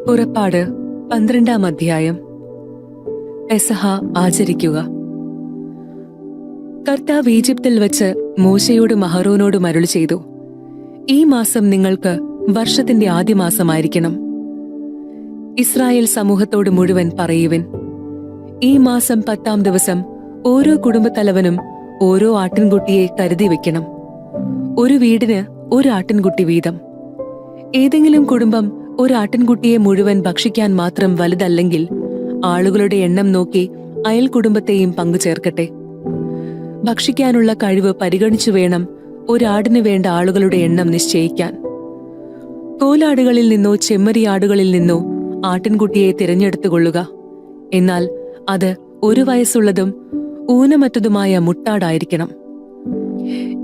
പുറപ്പാട് 12-ാം അധ്യായം. പെസഹ ആചരിക്കുക. കർത്താവ് ഈജിപ്തിൽ വച്ച് മോശയോടും അഹരോനോടും അരുളി ചെയ്തു, ഈ മാസം നിങ്ങൾക്ക് വർഷത്തിന്റെ ആദ്യ മാസമായിരിക്കണം. ഇസ്രായേൽ സമൂഹത്തോട് മുഴുവൻ പറയുവിൻ, ഈ മാസം 10-ാം ദിവസം ഓരോ കുടുംബത്തലവനും ഓരോ ആട്ടിൻകുട്ടിയെ കരുതി വെക്കണം. ഒരു വീടിന് ഒരു ആട്ടിൻകുട്ടി വീതം. ഏതെങ്കിലും കുടുംബം ഒരു ആട്ടിൻകുട്ടിയെ മുഴുവൻ ഭക്ഷിക്കാൻ മാത്രം വലുതല്ലെങ്കിൽ ആളുകളുടെ എണ്ണം നോക്കി അയൽ കുടുംബത്തെയും പങ്കുചേർക്കട്ടെ. ഭക്ഷിക്കാനുള്ള കഴിവ് പരിഗണിച്ചു വേണം ഒരാടിന് വേണ്ട ആളുകളുടെ എണ്ണം നിശ്ചയിക്കാൻ. കോലാടുകളിൽ നിന്നോ ചെമ്മരിയാടുകളിൽ നിന്നോ ആട്ടിൻകുട്ടിയെ തിരഞ്ഞെടുത്തുകൊള്ളുക. എന്നാൽ അത് 1 വയസ്സുള്ളതും ഊനമറ്റതുമായ മുട്ടാടായിരിക്കണം.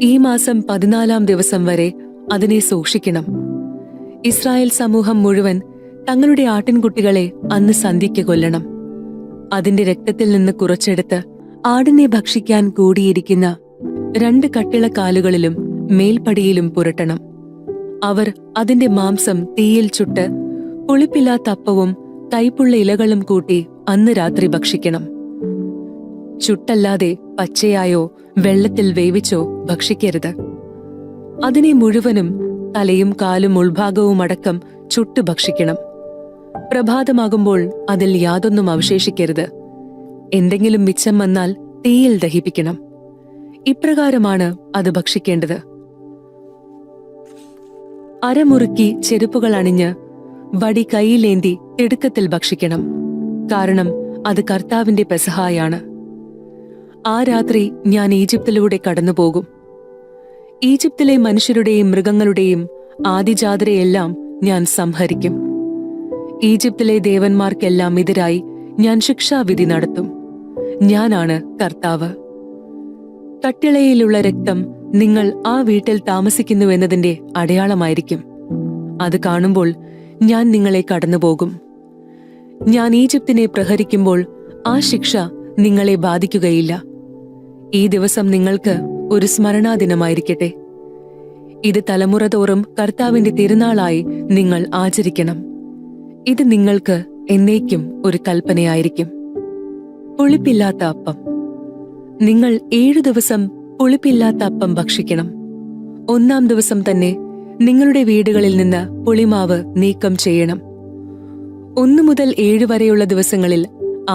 ഈ മാസം 14-ാം ദിവസം വരെ അതിനെ സൂക്ഷിക്കണം. ഇസ്രായേൽ സമൂഹം മുഴുവൻ തങ്ങളുടെ ആട്ടിൻകുട്ടികളെ അന്ന് സന്ധ്യയ്ക്ക് കൊല്ലണം. അതിന്റെ രക്തത്തിൽ നിന്ന് കുറച്ചെടുത്ത് ആടിനെ ഭക്ഷിക്കാൻ കൂടിയിരിക്കുന്ന 2 കട്ടിളക്കാലുകളിലും മേൽപ്പടിയിലും പുരട്ടണം. അവർ അതിന്റെ മാംസം തീയിൽ ചുട്ട് പുളിപ്പില്ലാത്ത അപ്പവും കൈപ്പുള്ള ഇലകളും കൂട്ടി അന്ന് രാത്രി ഭക്ഷിക്കണം. ചുട്ടല്ലാതെ പച്ചയായോ വെള്ളത്തിൽ വേവിച്ചോ ഭക്ഷിക്കരുത്. അതിനെ മുഴുവനും തലയും കാലും ഉൾഭാഗവും അടക്കം ചുട്ടു ഭക്ഷിക്കണം. പ്രഭാതമാകുമ്പോൾ അതിൽ യാതൊന്നും അവശേഷിക്കരുത്. എന്തെങ്കിലും മിച്ചം വന്നാൽ തീയിൽ ദഹിപ്പിക്കണം. ഇപ്രകാരമാണ് അത് ഭക്ഷിക്കേണ്ടത്. അരമുറുക്കി ചെരുപ്പുകൾ അണിഞ്ഞ് വടി കൈയിലേന്തി തിടുക്കത്തിൽ ഭക്ഷിക്കണം. കാരണം അത് കർത്താവിന്റെ പെസഹായാണ്. ആ രാത്രി ഞാൻ ഈജിപ്തിലൂടെ കടന്നുപോകും. ഈജിപ്തിലെ മനുഷ്യരുടെയും മൃഗങ്ങളുടെയും ആദിജാതരെയെല്ലാം ഞാൻ സംഹരിക്കും. ഈജിപ്തിലെ ദേവന്മാർക്കെല്ലാം എതിരായി ഞാൻ ശിക്ഷാവിധി നടത്തും. ഞാനാണ് കർത്താവ്. കട്ടിളയിലുള്ള രക്തം നിങ്ങൾ ആ വീട്ടിൽ താമസിക്കുന്നുവെന്നതിന്റെ അടയാളമായിരിക്കും. അത് കാണുമ്പോൾ ഞാൻ നിങ്ങളെ കടന്നുപോകും. ഞാൻ ഈജിപ്തിനെ പ്രഹരിക്കുമ്പോൾ ആ ശിക്ഷ നിങ്ങളെ ബാധിക്കുകയില്ല. ഈ ദിവസം നിങ്ങൾക്ക് ഒരു സ്മരണാദിനമായിരിക്കട്ടെ. ഇത് തലമുറ തോറും കർത്താവിന്റെ തിരുനാളായി നിങ്ങൾ ആചരിക്കണം. ഇത് നിങ്ങൾക്ക് എന്നേക്കും ഒരു കൽപ്പനയായിരിക്കും. പുളിപ്പില്ലാത്ത അപ്പം. നിങ്ങൾ 7 ദിവസം പുളിപ്പില്ലാത്ത അപ്പം ഭക്ഷിക്കണം. 1-ാം ദിവസം തന്നെ നിങ്ങളുടെ വീടുകളിൽ നിന്ന് പുളിമാവ് നീക്കം ചെയ്യണം. 1 മുതൽ 7 വരെയുള്ള ദിവസങ്ങളിൽ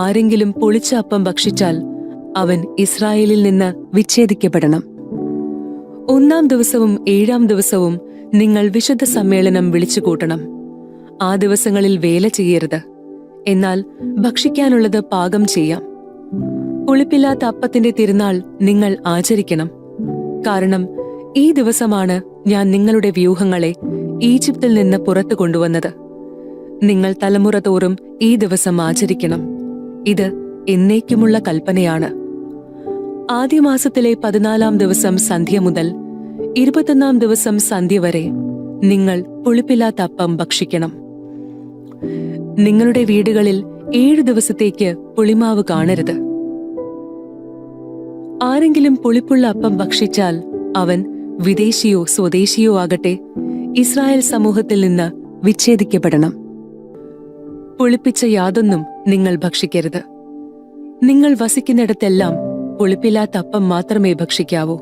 ആരെങ്കിലും പുളിച്ച അപ്പം ഭക്ഷിച്ചാൽ അവൻ ഇസ്രായേലിൽ നിന്ന് വിച്ഛേദിക്കപ്പെടണം. 1-ാം ദിവസവും 7-ാം ദിവസവും നിങ്ങൾ വിശുദ്ധ സമ്മേളനം വിളിച്ചുകൂട്ടണം. ആ ദിവസങ്ങളിൽ വേല ചെയ്യരുത്. എന്നാൽ ഭക്ഷിക്കാനുള്ളത് പാകം ചെയ്യാം. പുളിപ്പില്ലാത്ത അപ്പത്തിന്റെ തിരുനാൾ നിങ്ങൾ ആചരിക്കണം. കാരണം ഈ ദിവസമാണ് ഞാൻ നിങ്ങളുടെ വ്യൂഹങ്ങളെ ഈജിപ്തിൽ നിന്ന് പുറത്തു കൊണ്ടുവന്നത്. നിങ്ങൾ തലമുറ തോറും ഈ ദിവസം ആചരിക്കണം. ഇത് എന്നേക്കുമുള്ള കൽപ്പനയാണ്. ആദ്യ മാസത്തിലെ 14-ാം ദിവസം സന്ധ്യ മുതൽ 21-ാം ദിവസം സന്ധ്യ വരെ നിങ്ങൾ പുളിപ്പില്ലാത്ത അപ്പം ഭക്ഷിക്കണം. നിങ്ങളുടെ വീടുകളിൽ 7 ദിവസത്തേക്ക് പുളിമാവ് കാണരുത്. ആരെങ്കിലും പുളിപ്പുള്ള അപ്പം ഭക്ഷിച്ചാൽ അവൻ വിദേശിയോ സ്വദേശിയോ ആകട്ടെ, ഇസ്രായേൽ സമൂഹത്തിൽ നിന്ന് വിച്ഛേദിക്കപ്പെടണം. പുളിപ്പിച്ച യാതൊന്നും നിങ്ങൾ ഭക്ഷിക്കരുത്. നിങ്ങൾ വസിക്കുന്നിടത്തെല്ലാം പുളിപ്പില്ലാത്ത അപ്പം മാത്രമേ ഭക്ഷിക്കാവൂ.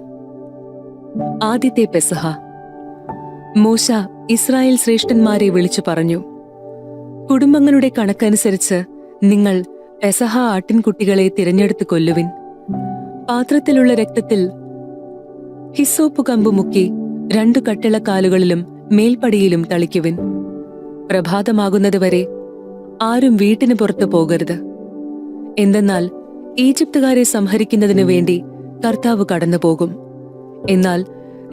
ആദ്യത്തെ പെസഹ. മോശ ഇസ്രായേൽ ശ്രേഷ്ഠന്മാരെ വിളിച്ചു പറഞ്ഞു, കുടുംബങ്ങളുടെ കണക്കനുസരിച്ച് നിങ്ങൾ പെസഹ ആട്ടിൻകുട്ടികളെ തിരഞ്ഞെടുത്ത് കൊല്ലുവിൻ. പാത്രത്തിലുള്ള രക്തത്തിൽ ഹിസ്സോപ്പ് കമ്പ് മുക്കി 2 കട്ടിളക്കാലുകളിലും മേൽപ്പടിയിലും തളിക്കുവിൻ. പ്രഭാതമാകുന്നതുവരെ ആരും വീട്ടിന് പുറത്തു പോകരുത്. എന്തെന്നാൽ ഈജിപ്തുകാരെ സംഹരിക്കുന്നതിനു വേണ്ടി കർത്താവ് കടന്നുപോകും. എന്നാൽ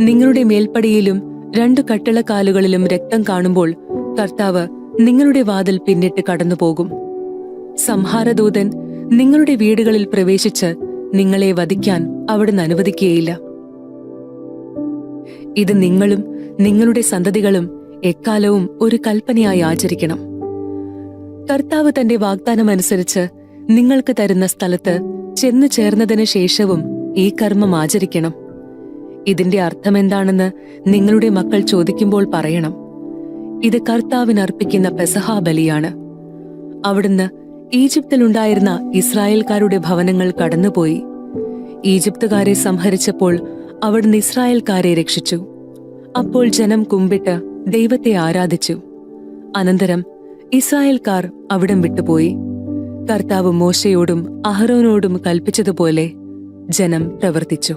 നിങ്ങളുടെ മേൽപ്പടിയിലും 2 കട്ടിളക്കാലുകളിലും രക്തം കാണുമ്പോൾ കർത്താവ് നിങ്ങളുടെ വാതിൽ പിന്നിട്ട് കടന്നുപോകും. സംഹാരദൂതൻ നിങ്ങളുടെ വീടുകളിൽ പ്രവേശിച്ച് നിങ്ങളെ വധിക്കാൻ അവിടുന്ന് അനുവദിക്കുകയില്ല. ഇത് നിങ്ങളും നിങ്ങളുടെ സന്തതികളും എക്കാലവും ഒരു കൽപ്പനയായി ആചരിക്കണം. കർത്താവ് തന്റെ വാഗ്ദാനമനുസരിച്ച് നിങ്ങൾക്ക് തരുന്ന സ്ഥലത്ത് ചെന്നു ചേർന്നതിന് ശേഷവും ഈ കർമ്മം ആചരിക്കണം. ഇതിന്റെ അർത്ഥമെന്താണെന്ന് നിങ്ങളുടെ മക്കൾ ചോദിക്കുമ്പോൾ പറയണം. ഇത് കർത്താവിന് അർപ്പിക്കുന്ന പെസഹ ബലിയാണ്. അവിടുന്ന് ഈജിപ്തിലുണ്ടായിരുന്ന ഇസ്രായേൽക്കാരുടെ ഭവനങ്ങൾ കടന്നുപോയി. ഈജിപ്തുകാരെ സംഹരിച്ചപ്പോൾ അവിടുന്ന് ഇസ്രായേൽക്കാരെ രക്ഷിച്ചു. അപ്പോൾ ജനം കുമ്പിട്ട് ദൈവത്തെ ആരാധിച്ചു. അനന്തരം ഇസ്രായേൽക്കാർ അവിടം വിട്ടുപോയി. കർത്താവ് മോശയോടും അഹരോനോടും കൽപ്പിച്ചതുപോലെ ജനം പ്രവർത്തിച്ചു.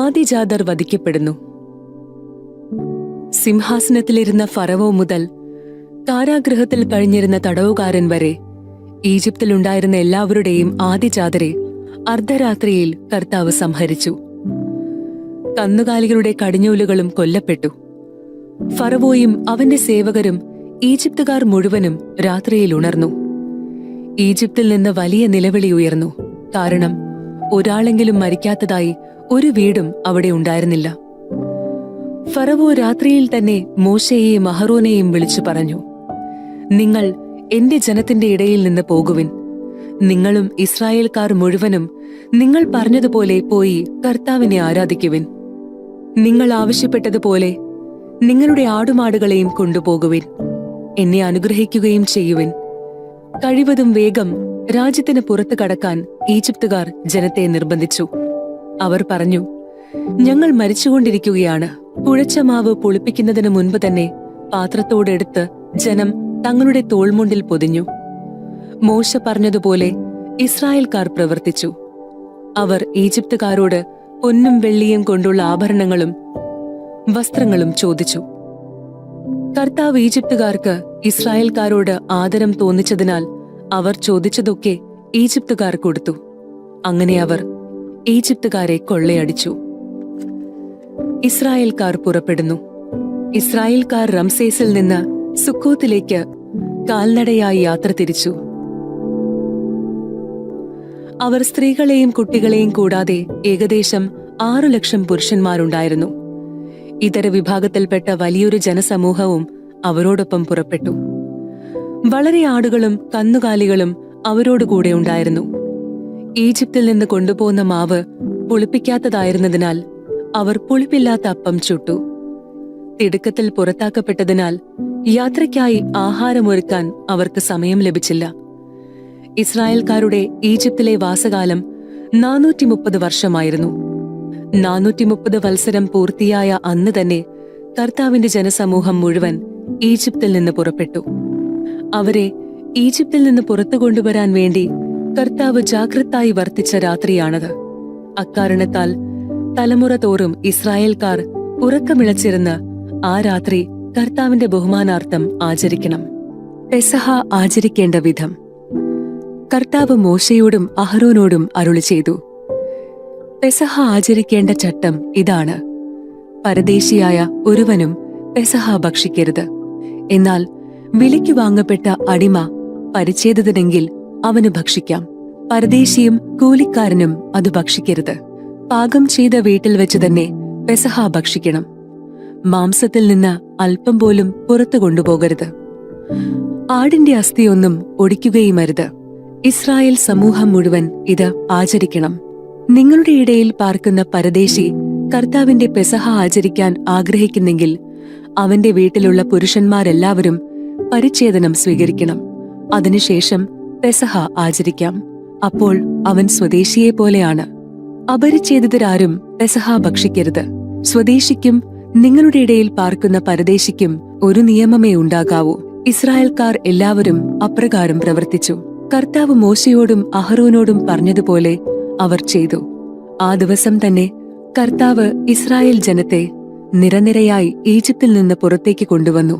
ആദിജാതർ വധിക്കപ്പെടുന്നു. സിംഹാസനത്തിലിരുന്ന ഫറവോ മുതൽ കാരാഗൃഹത്തിൽ കഴിഞ്ഞിരുന്ന തടവുകാരൻ വരെ ഈജിപ്തിലുണ്ടായിരുന്ന എല്ലാവരുടെയും ആദിജാതരെ അർദ്ധരാത്രിയിൽ കർത്താവ് സംഹരിച്ചു. കന്നുകാലികളുടെ കടിഞ്ഞൂലുകളും കൊല്ലപ്പെട്ടു. ഫറവോയും അവന്റെ സേവകരും ഈജിപ്തുകാർ മുഴുവനും രാത്രിയിൽ ഉണർന്നു. ഈജിപ്തിൽ നിന്ന് വലിയ നിലവിളി ഉയർന്നു. കാരണം ഒരാളെങ്കിലും മരിക്കാത്തതായി ഒരു വീടും അവിടെ ഉണ്ടായിരുന്നില്ല. ഫറവോ രാത്രിയിൽ തന്നെ മോശയെയും അഹരോനെയും വിളിച്ചു പറഞ്ഞു, നിങ്ങൾ എന്റെ ജനത്തിന്റെ ഇടയിൽ നിന്ന് പോകുവിൻ. നിങ്ങളും ഇസ്രായേൽക്കാർ മുഴുവനും നിങ്ങൾ പറഞ്ഞതുപോലെ പോയി കർത്താവിനെ ആരാധിക്കുവിൻ. നിങ്ങൾ ആവശ്യപ്പെട്ടതുപോലെ നിങ്ങളുടെ ആടുമാടുകളെയും കൊണ്ടുപോകുവിൻ. എന്നെ അനുഗ്രഹിക്കുകയും ചെയ്യുവിൻ. കഴിവതും വേഗം രാജ്യത്തിന് പുറത്തു കടക്കാൻ ഈജിപ്തുകാർ ജനത്തെ നിർബന്ധിച്ചു. അവർ പറഞ്ഞു, ഞങ്ങൾ മരിച്ചുകൊണ്ടിരിക്കുകയാണ്. കുഴച്ച മാവ് പുളിപ്പിക്കുന്നതിന് മുൻപ് തന്നെ പാത്രത്തോടെടുത്ത് ജനം തങ്ങളുടെ തോൾമുണ്ടിൽ പൊതിഞ്ഞു. മോശ പറഞ്ഞതുപോലെ ഇസ്രായേൽക്കാർ പ്രവർത്തിച്ചു. അവർ ഈജിപ്തുകാരോട് പൊന്നും വെള്ളിയും കൊണ്ടുള്ള ആഭരണങ്ങളും വസ്ത്രങ്ങളും ചോദിച്ചു. കർത്താവ് ഈജിപ്തുകാർക്ക് ഇസ്രായേൽക്കാരോട് ആദരം തോന്നിച്ചതിനാൽ അവർ ചോദിച്ചതൊക്കെ ഈജിപ്തുകാർ കൊടുത്തു. അങ്ങനെ അവർ ഈജിപ്തുകാരെ കൊള്ളയടിച്ചു. ഇസ്രായേൽക്കാർ പുറപ്പെടുന്നു. ഇസ്രായേൽക്കാർ റംസേസിൽ നിന്ന് സുക്കോത്തിലേക്ക് കാൽനടയായി യാത്ര തിരിച്ചു. അവർ സ്ത്രീകളെയും കുട്ടികളെയും കൂടാതെ ഏകദേശം 6 ലക്ഷം പുരുഷന്മാരുണ്ടായിരുന്നു. ഇതര വിഭാഗത്തിൽപ്പെട്ട വലിയൊരു ജനസമൂഹവും അവരോടൊപ്പം പുറപ്പെട്ടു. വളരെ ആടുകളും കന്നുകാലികളും അവരോടുകൂടെ ഉണ്ടായിരുന്നു. ഈജിപ്തിൽ നിന്ന് കൊണ്ടുപോകുന്ന മാവ് പുളിപ്പിക്കാത്തതായിരുന്നതിനാൽ അവർ പുളിപ്പില്ലാത്ത അപ്പം ചുട്ടു. തിടുക്കത്തിൽ പുറത്താക്കപ്പെട്ടതിനാൽ യാത്രയ്ക്കായി ആഹാരമൊരുക്കാൻ അവർക്ക് സമയം ലഭിച്ചില്ല. ഇസ്രായേൽക്കാരുടെ ഈജിപ്തിലെ വാസകാലം 430 വർഷമായിരുന്നു. 430 വത്സരം പൂർത്തിയായ അന്ന് തന്നെ കർത്താവിന്റെ ജനസമൂഹം മുഴുവൻ ഈജിപ്തിൽ നിന്ന് പുറപ്പെട്ടു. അവരെ ഈജിപ്തിൽ നിന്ന് പുറത്തു കൊണ്ടുവരാൻ വേണ്ടി കർത്താവ് ജാഗ്രതായി വർത്തിച്ച രാത്രിയാണത്. അക്കാരണത്താൽ തലമുറ തോറും ഇസ്രായേൽക്കാർ ഉറക്കമിളച്ചിരുന്ന് ആ രാത്രി കർത്താവിന്റെ ബഹുമാനാർത്ഥം ആചരിക്കണം. പെസഹ ആചരിക്കേണ്ട വിധം കർത്താവ് മോശയോടും അഹരോനോടും അരുളി ചെയ്തു. പെസഹ ആചരിക്കേണ്ട ചട്ടം ഇതാണ്: പരദേശിയായ ഒരുവനും പെസഹ ഭക്ഷിക്കരുത്. എന്നാൽ വിലയ്ക്ക് വാങ്ങപ്പെട്ട അടിമ പരിച്ഛേദിതനെങ്കിൽ അവന് ഭക്ഷിക്കാം. പരദേശിയും കൂലിക്കാരനും അത് ഭക്ഷിക്കരുത്. പാകം ചെയ്ത വീട്ടിൽ വെച്ച് തന്നെ പെസഹ ഭക്ഷിക്കണം. മാംസത്തിൽ നിന്ന് അല്പം പോലും പുറത്തു കൊണ്ടുപോകരുത്. ആടിന്റെ അസ്ഥിയൊന്നും ഒടിക്കുകയുമരുത്. ഇസ്രായേൽ സമൂഹം മുഴുവൻ ഇത് ആചരിക്കണം. നിങ്ങളുടെ ഇടയിൽ പാർക്കുന്ന പരദേശി കർത്താവിന്റെ പെസഹ ആചരിക്കാൻ ആഗ്രഹിക്കുന്നെങ്കിൽ അവന്റെ വീട്ടിലുള്ള പുരുഷന്മാരെല്ലാവരും പരിച്ഛേദനം സ്വീകരിക്കണം. അതിനുശേഷം പെസഹ ആചരിക്കാം. അപ്പോൾ അവൻ സ്വദേശിയെ പോലെയാണ്. അപരിച്ഛേദിതരാരും പെസഹ ഭക്ഷിക്കരുത്. സ്വദേശിക്കും നിങ്ങളുടെ ഇടയിൽ പാർക്കുന്ന പരദേശിക്കും ഒരു നിയമമേ ഉണ്ടാകാവൂ. ഇസ്രായേൽക്കാർ എല്ലാവരും അപ്രകാരം പ്രവർത്തിച്ചു. കർത്താവ് മോശയോടും അഹരോനോടും പറഞ്ഞതുപോലെ അവർ ചെയ്തു. ആ ദിവസം തന്നെ കർത്താവ് ഇസ്രായേൽ ജനത്തെ നിരനിരയായി ഈജിപ്തിൽ നിന്ന് പുറത്തേക്ക് കൊണ്ടുവന്നു.